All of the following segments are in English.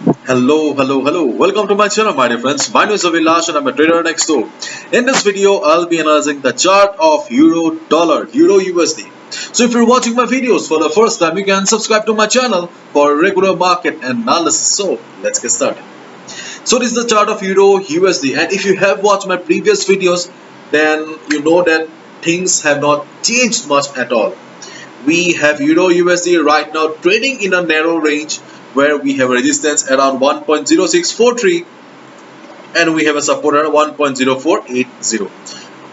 Hello. Welcome to my channel, my dear friends. My name is Avilash and I'm a trader next door. In this video, I'll be analyzing the chart of Euro Dollar, Euro USD. So if you're watching my videos for the first time, you can subscribe to my channel for regular market analysis. So let's get started. So this is the chart of Euro USD, and if you have watched my previous videos, then you know that things have not changed much at all. We have Euro USD right now trading in a narrow range where we have a resistance around 1.0643 and we have a support around 1.0480.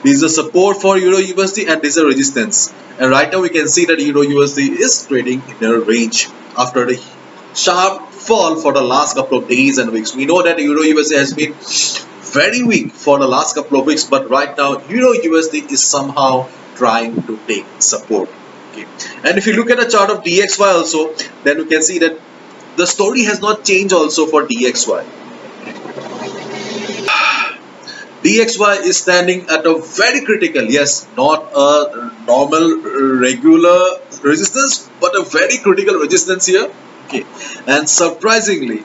This is a support for Euro USD and this is a resistance. And right now we can see that Euro USD is trading in a range after the sharp fall for the last couple of days and weeks. We know that Euro USD has been very weak for the last couple of weeks, but right now Euro USD is somehow trying to take support. Okay. And if you look at the chart of DXY also, then you can see that the story has not changed also for DXY. DXY is standing at a very critical, yes, not a normal regular resistance, but a very critical resistance here. Okay, and surprisingly,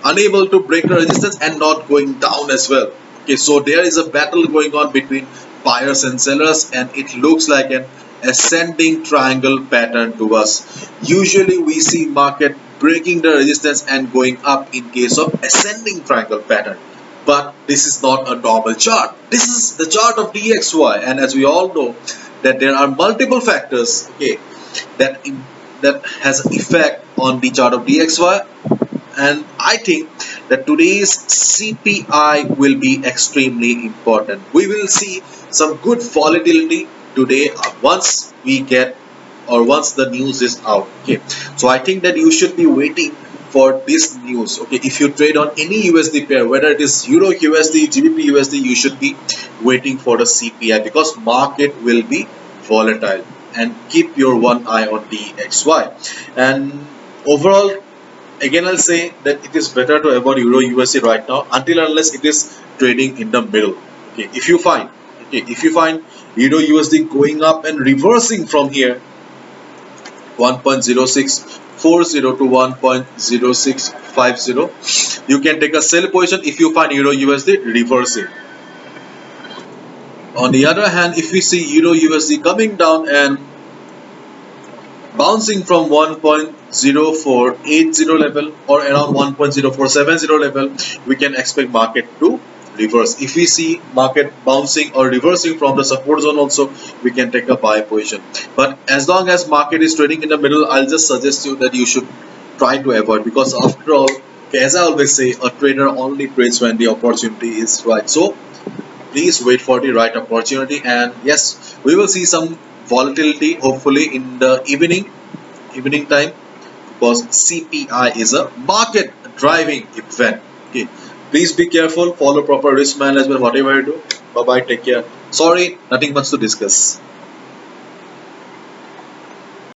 unable to break the resistance and not going down as well. Okay, so there is a battle going on between buyers and sellers, and it looks like an ascending triangle pattern to us. Usually we see market breaking the resistance and going up in case of ascending triangle pattern, but this is not a normal chart. This is the chart of DXY, and as we all know that there are multiple factors, okay, that has an effect on the chart of DXY, and I think that today's CPI will be extremely important. We will see some good volatility today once we get or once the news is out. Okay, so I think that you should be waiting for this news. Okay, if you trade on any USD pair, whether it is Euro USD, GBP USD, you should be waiting for the CPI because market will be volatile, and keep your one eye on DXY. And overall, again I'll say that it is better to avoid Euro USD right now until unless it is trading in the middle. Okay, if you find Euro USD going up and reversing from here 1.0640 to 1.0650, you can take a sell position if you find Euro USD reversing. On the other hand, if we see Euro USD coming down and bouncing from 1.0480 level or around 1.0470 level, we can expect market to reverse. If we see market bouncing or reversing from the support zone also, we can take a buy position. But as long as market is trading in the middle, I'll just suggest you that you should try to avoid, because after all, as I always say, a trader only trades when the opportunity is right. So please wait for the right opportunity, and yes, we will see some volatility hopefully in the evening time, because CPI is a market driving event. Okay, please be careful, follow proper risk management whatever you do. Bye bye, take care. Sorry, nothing much to discuss.